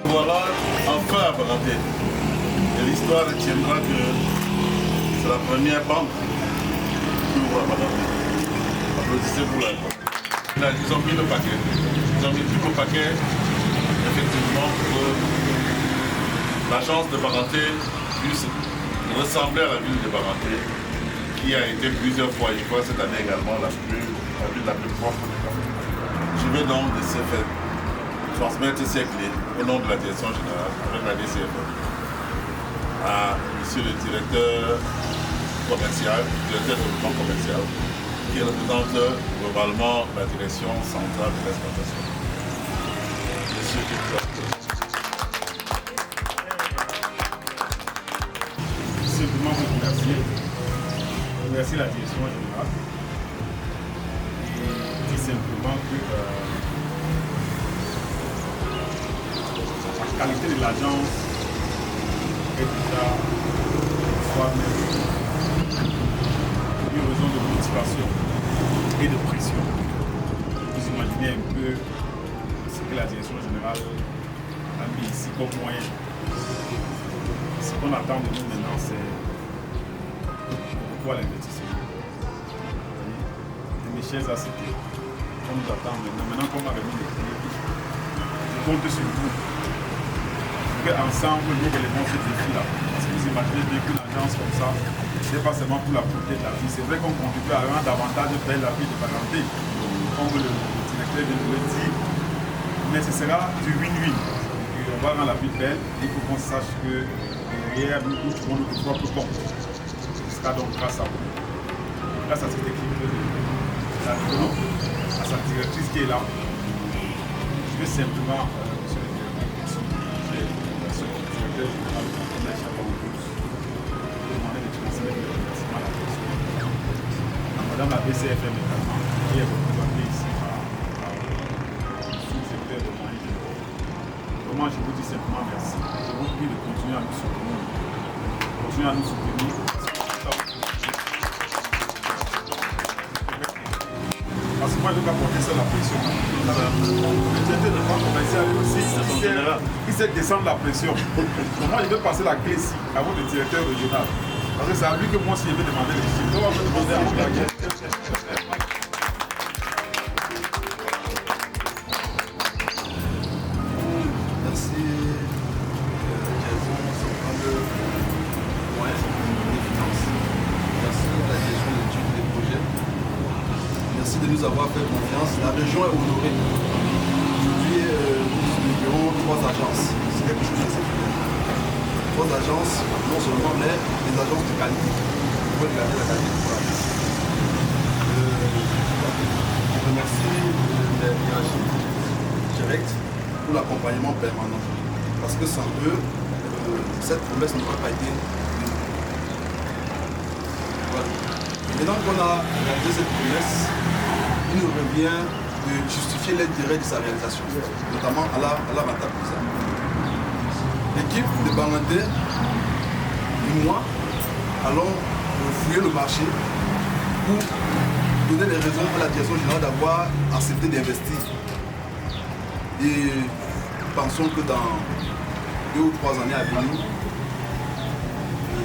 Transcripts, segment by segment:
Voilà, enfin à Baranté. Et l'histoire retiendra que c'est la première banque qui ouvre à Baranté. Applaudissez pour la banque. Ils ont mis le paquet. Ils ont mis tout le paquet, effectivement, pour que l'agence de Baranté puisse ressembler à la ville de Baranté, qui a été plusieurs fois, je crois cette année également, la ville la plus propre du Cameroun. Je vais donc de ce fait transmettre ces clés au nom de la direction générale, avec la DCFE, à monsieur le directeur commercial, directeur de développement commercial, qui représente globalement la direction centrale de l'exploitation. Monsieur le directeur. Simplement vous remercier la direction générale et dire simplement que la qualité de l'agence est déjà soi-même une raison de motivation et de pression. Vous imaginez un peu ce que la direction générale a mis ici comme moyen. Ce qu'on attend de nous maintenant, c'est pourquoi l'investissement. Mes chers associés, on nous attend maintenant. Maintenant qu'on m'a remis les clés, je compte sur vous. Ensemble, nous relevons ce défi-là. Parce que vous imaginez bien qu'une agence comme ça, ce n'est pas seulement pour la beauté de la vie. C'est vrai qu'on contribue à rendre davantage belle la vie de Baranté, comme le directeur de nous le dit. Mais ce sera du win-win. On va rendre la vie belle et il faut qu'on sache que derrière nous, nous trouvons notre propre compte. Ce sera donc grâce à vous. Grâce à cette équipe de la Renault, à sa directrice qui est là. Je vais simplement, monsieur le directeur général de la demander de transmettre le remerciement à la personne. Madame la BCFM également, qui est représentée ici par le sous-secrétaire de moyens généraux. Vraiment, je vous dis simplement merci. Je vous prie de continuer à nous soutenir. Continuez à nous soutenir. Parce que moi, je ne vais pas porter ça la pression. Le directeur de banque commerciale aussi, il sait descendre la pression. Donc moi, je vais passer la clé ici à votre directeur régional. Parce que c'est à lui que moi, si je vais demander les chiffres, on va me demander à la guerre. Merci, direction centrale de moyens des finances. Merci à la direction d'études des projets. Merci de nous avoir fait confiance. La région est honorée. Aujourd'hui, nous libérons 3 agences. C'est quelque chose d'exceptionnel. 3 agences, non seulement, mais des agences de qualité. Pour regarder la qualité du travail. Je remercie les hiérarchies directes pour l'accompagnement permanent. Parce que sans eux, cette promesse n'aurait pas été tenue. Voilà. Maintenant qu'on a réalisé cette promesse, il nous revient de justifier l'intérêt de sa réalisation, notamment à la rentabilisation. L'équipe de Baranté et moi allons fouiller le marché pour donner les raisons à la direction générale d'avoir accepté d'investir. Et pensons que dans 2 ou 3 années à venir,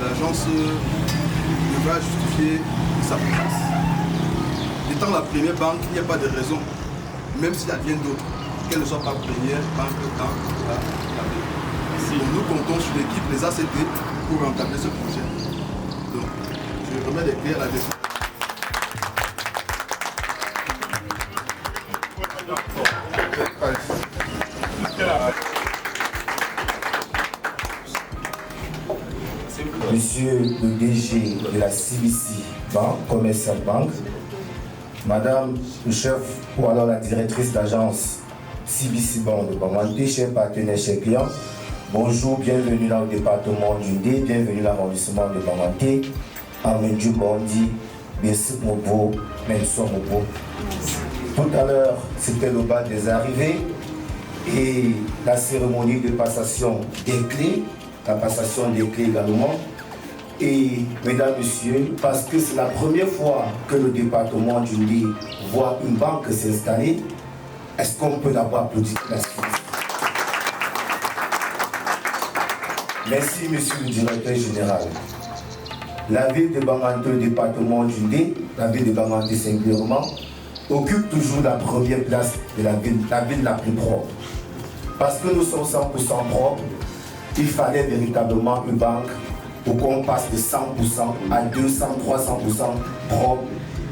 l'agence devra justifier sa place. Étant la première banque, il n'y a pas de raison, même s'il y a bien d'autres, qu'elle ne soit pas première banque dans la ville. Donc nous comptons sur l'équipe, les ACT, pour entamer ce projet. Donc, je remets les clés à la décision. Monsieur le DG de la CBC Bank, Commercial Bank, Madame le chef ou alors la directrice d'agence CBC Bank de Baranté, chers partenaires, chers clients, bonjour, bienvenue dans le département du D, bienvenue dans l'arrondissement de Baranté, Amendu Bondi, Bessi Mobo, Menso Mobo. Tout à l'heure, c'était le bal des arrivées et la cérémonie de passation des clés, la passation des clés également. Et mesdames, messieurs, parce que c'est la première fois que le département du Ndi voit une banque s'installer, est-ce qu'on peut d'abord applaudir la Merci, monsieur le directeur général. La ville de Bangante, le département du Ndé, la ville de Bangante singulièrement, occupe toujours la première place de la ville la plus propre. Parce que nous sommes 100% propres, il fallait véritablement une banque pour qu'on passe de 100% à 200, 300% propre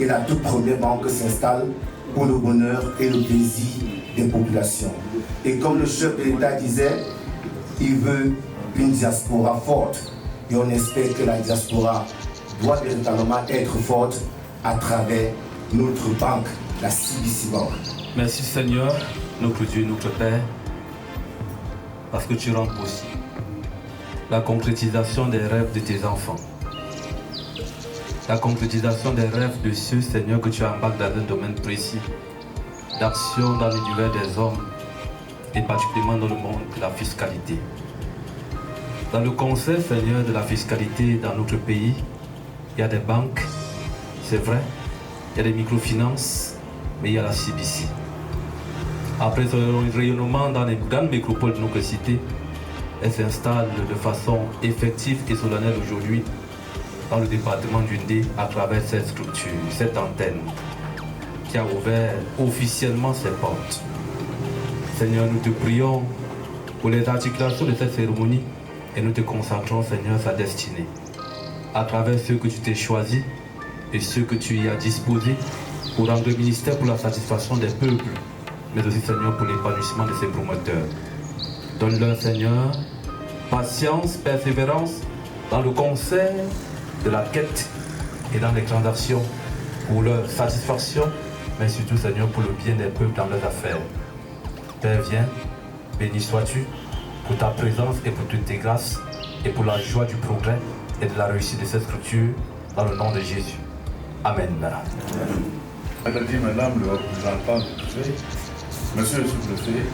et la toute première banque s'installe pour le bonheur et le plaisir des populations. Et comme le chef de l'État disait, il veut une diaspora forte. Et on espère que la diaspora doit véritablement être forte à travers notre banque, la CBC Bank. Merci Seigneur, notre Dieu, notre Père, parce que tu rends possible la concrétisation des rêves de tes enfants. La concrétisation des rêves de ceux, Seigneur, que tu embarques dans un domaine précis d'action dans l'univers des hommes et particulièrement dans le monde de la fiscalité. Dans le conseil, Seigneur, de la fiscalité dans notre pays, il y a des banques, c'est vrai, il y a des microfinances, mais il y a la CBC. Après son rayonnement dans les grandes métropoles de notre cité, elle s'installe de façon effective et solennelle aujourd'hui dans le département du Ndé à travers cette structure, cette antenne qui a ouvert officiellement ses portes. Seigneur, nous te prions pour les articulations de cette cérémonie et nous te concentrons, Seigneur, sa destinée à travers ceux que tu t'es choisis et ceux que tu y as disposés pour rendre le ministère pour la satisfaction des peuples, mais aussi, Seigneur, pour l'épanouissement de ses promoteurs. Donne-leur, Seigneur, patience, persévérance dans le concert de la quête et dans les transactions pour leur satisfaction, mais surtout, Seigneur, pour le bien des peuples dans leurs affaires. Père, viens, béni sois-tu pour ta présence et pour toutes tes grâces et pour la joie du progrès et de la réussite de cette structure dans le nom de Jésus. Amen. Madame le représentant du préfet, monsieur le sous-préfet,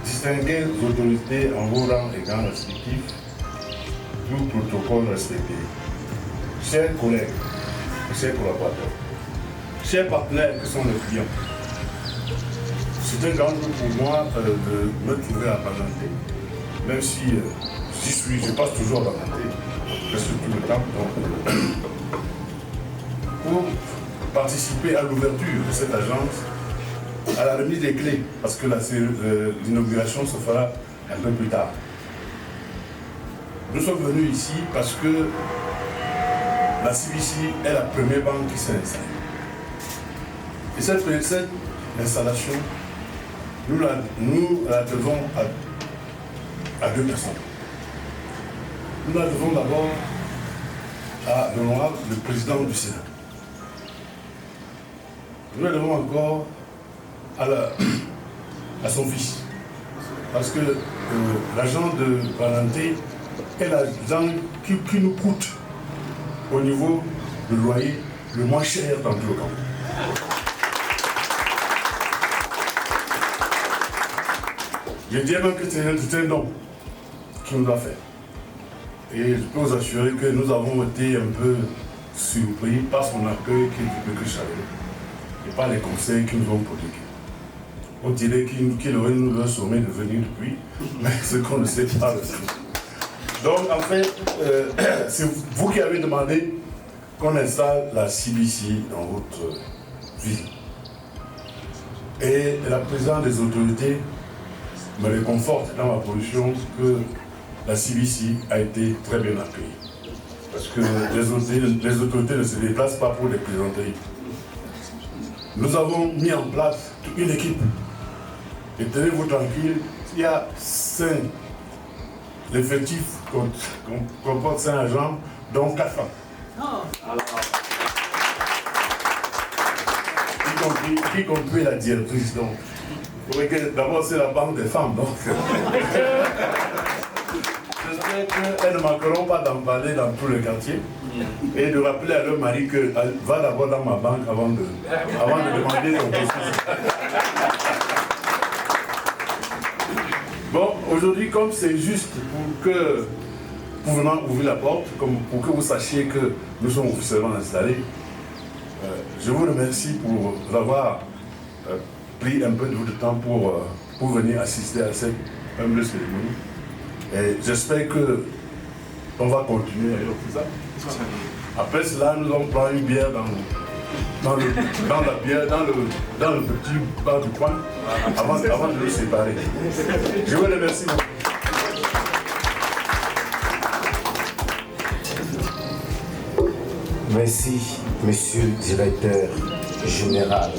distinguées autorités en vos rangs et rangs respectifs, tout protocole respecté. Chers collègues, chers collaborateurs, chers partenaires que sont les clients, c'est un grand jour pour moi de me trouver à Bangante, même si j'y suis, je passe toujours à Bangante, presque tout le temps, pour participer à l'ouverture de cette agence, à la remise des clés, parce que l'inauguration se fera un peu plus tard. Nous sommes venus ici parce que la CBC est la première banque qui s'est installée. Et cette installation, nous la devons à deux personnes. Nous la devons d'abord à l'honorable, le président du Sénat. Nous la devons encore à son fils. Parce que l'agent de Bangante est l'agent qui nous coûte au niveau du loyer le moins cher dans tout le camp. Je dirais même que c'est un don qui nous a fait. Et je peux vous assurer que nous avons été un peu surpris par son accueil qui est plus que chaleureux et par les conseils qu'ils nous ont prodigués. On dirait qu'il aurait nous le sommet de venir depuis, mais ce qu'on ne sait pas. Donc en fait, c'est vous qui avez demandé qu'on installe la CBC dans votre ville. Et la présidente des autorités me réconforte dans ma position que la CBC a été très bien accueillie. Parce que les autorités ne se déplacent pas pour les plaisanteries. Nous avons mis en place une équipe. Et tenez-vous tranquille, il y a 5 effectifs comporte 5 agents, dont 4 femmes. Y compris la directrice. Donc, d'abord, c'est la banque des femmes. Donc. J'espère qu'elles ne manqueront pas d'emballer dans tout le quartier et de rappeler à leur mari que va d'abord dans ma banque avant de demander son processus. Bon, aujourd'hui, comme c'est juste pour venir ouvrir la porte, pour que vous sachiez que nous sommes officiellement installés, je vous remercie pour avoir pris un peu de votre temps pour venir assister à cette humble cérémonie. Et j'espère que on va continuer. Après cela, nous allons prendre une bière dans le petit bar du coin avant de nous séparer. Je vous remercie. Merci, monsieur le directeur général.